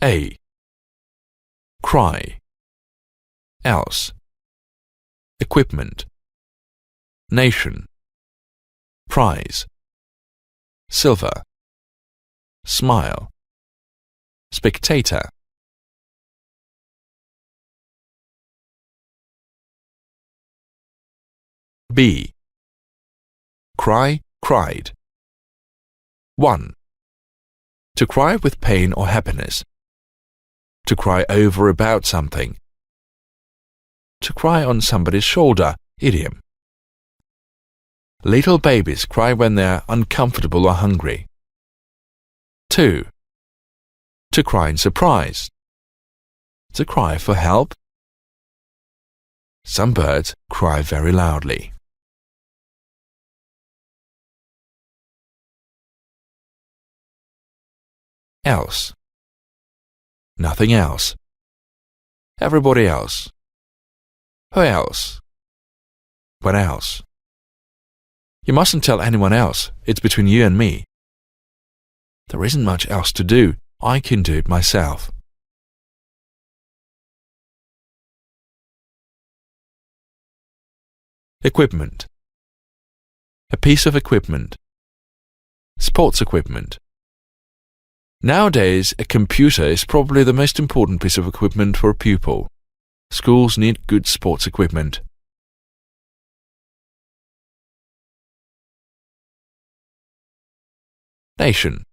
A. Cry. Else. Equipment. Nation. Prize. Silver. Smile. Spectator. B. Cry, cried. 1. To cry with pain or happiness. To cry over about something. To cry on somebody's shoulder, idiom. Little babies cry when they are uncomfortable or hungry. 2. To cry in surprise. To cry for help. Some birds cry very loudly. Else. Nothing else. Everybody else. Who else? What else? You mustn't tell anyone else. It's between you and me. There isn't much else to do. I can do it myself. Equipment. A piece of equipment. Sports equipment. Nowadays, a computer is probably the most important piece of equipment for a pupil. Schools need good sports equipment. Nation.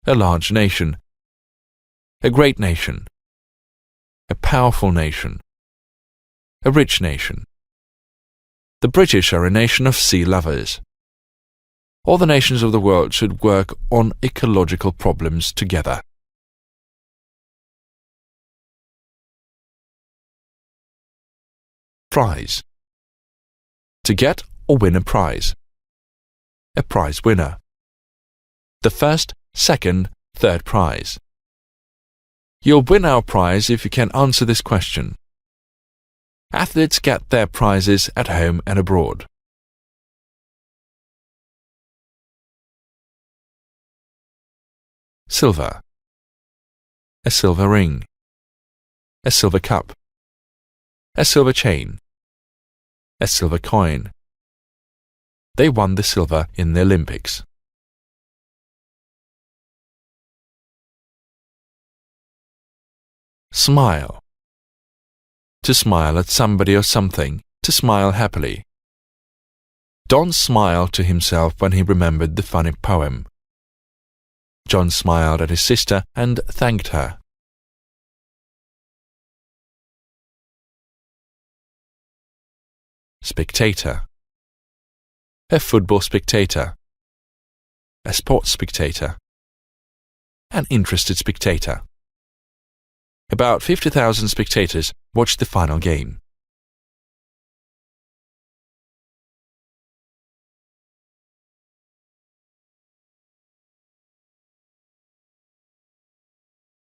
A large nation. A great nation. A powerful nation. A rich nation. The British are a nation of sea lovers. All the nations of the world should work on ecological problems together. Prize. To get or win a prize. A prize winner. The first, second, third prize. You'll win our prize if you can answer this question. Athletes get their prizes at home and abroad. Silver. A silver ring. A silver cup. A silver chain. A silver coin. They won the silver in the Olympics. Smile. To smile at somebody or something, to smile happily. Don smiled to himself when he remembered the funny poem. John smiled at his sister and thanked her. Spectator. A football spectator. A sports spectator. An interested spectator. About 50,000 spectators watched the final game.